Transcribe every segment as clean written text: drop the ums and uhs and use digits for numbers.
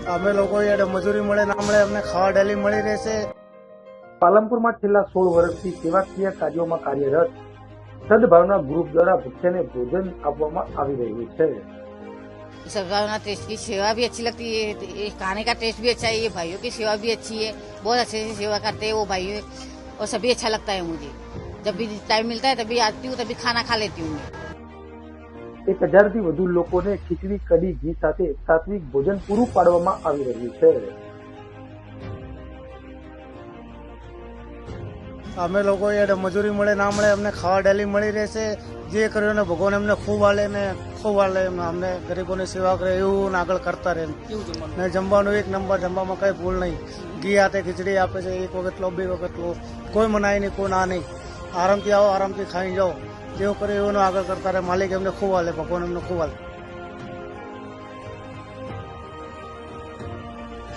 અમે લોકો યાર મજૂરી મળે ના મળે અમને ખાવા ડેલી મળી રહેશે। પાલનપુરમાં છેલ્લા 16 વર્ષથી સેવાકીય કાર્યોમાં કાર્યરત સદભાવના ગ્રુપ દ્વારા ભૂખ્યાને ભોજન આપવામાં આવી રહ્યું છે। सद्भावना ट्रस्ट की सेवा भी अच्छी लगती है, ये खाने का टेस्ट भी अच्छा है, ये भाइयों की सेवा भी अच्छी है, बहुत अच्छे से सेवा करते हैं वो भाइयों और सभी अच्छा लगता है मुझे। जब भी टाइम मिलता है तभी आती हूँ, तभी खाना खा लेती हूँ मैं। 1000થી વધુ લોકોને ખીચડી કઢી ઘી સાથે સાત્વિક ભોજન પૂરું પાડવામાં આવી રહ્યું છે। અમે લોકો યાર મજૂરી મળે ના મળે અમને ખાવા ડેલી મળી રહેશે। જે કર્યું ને ભગવાન એમને ખૂબ આલે ને ખૂબ આલે, અમને ગરીબોની સેવા કરે એવું આગળ કરતા રહે ને। જમવાનું એક નંબર, જમવામાં કઈ ભૂલ નહીં। ઘી હાથે ખીચડી આપે છે, એક વખત લો 2 વખત લો, કોઈ મનાય નહીં, કોઈ ના નહીં। આરામથી આવો, આરામથી ખાઈ જાઓ, જેવું કરે એવું આગળ કરતા રહે। માલિક એમને ખૂબ આલે, ભગવાન એમને ખૂબ આલે।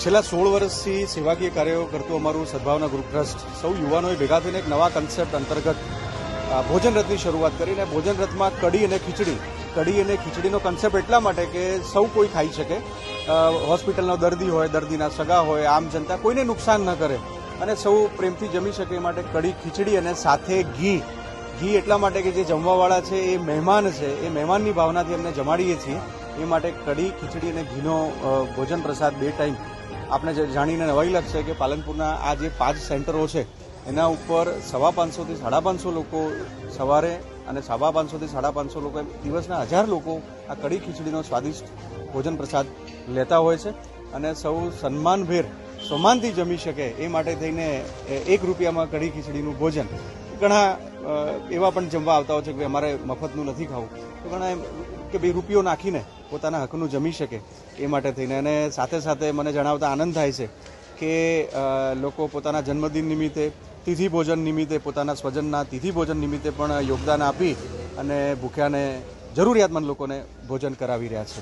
છેલ્લા 16 વર્ષથી સેવાકીય કાર્યો કરતું અમારું સદભાવના ગ્રુપ ટ્રસ્ટ સૌ યુવાનોએ ભેગા થઈને એક નવા કન્સેપ્ટ અંતર્ગત ભોજન રથની શરૂઆત કરીને ભોજન રથમાં કઢી અને ખીચડીનો કન્સેપ્ટ એટલા માટે કે સૌ કોઈ ખાઈ શકે, હોસ્પિટલનો દર્દી હોય, દર્દીના સગા હોય, આમ જનતા કોઈને નુકસાન ન કરે અને સૌ પ્રેમથી જમી શકે એ માટે કઢી, ખીચડી અને સાથે ઘી એટલા માટે કે જે જમવાવાળા છે એ મહેમાન છે, એ મહેમાનની ભાવનાથી અમને જમાડીએ છીએ એ માટે કઢી, ખીચડી અને ઘીનો ભોજન પ્રસાદ 2 ટાઈમ। આપણે જાણીને નવાઈ લાગશે કે પાલનપુરના આ જે 5 સેન્ટરો છે એના ઉપર 550 થી 550 લોકો સવારે અને 550 થી 550 લોકો દિવસના 1000 લોકો આ કઢી ખીચડીનો સ્વાદિષ્ટ ભોજન પ્રસાદ લેતા હોય છે અને સૌ સન્માનભેર સમાનથી જમી શકે એ માટે થઈને 1 રૂપિયામાં કઢી ખીચડીનું ભોજન। ઘણા એવા પણ જમવા આવતા હોય છે કે અમારે મફતનું નથી ખાવું, તો ઘણા કે 2 રૂપિયો નાખીને પોતાના હકનું જમી શકે એ માટે થઈને। અને સાથે સાથે મને જણાવતા આનંદ થાય છે કે લોકો પોતાના જન્મદિન નિમિત્તે, તિથિ ભોજન નિમિત્તે, પોતાના સ્વજનના તિથિ ભોજન નિમિત્તે પણ યોગદાન આપી અને ભૂખ્યાને, જરૂરિયાતમંદ લોકોને ભોજન કરાવી રહ્યા છે।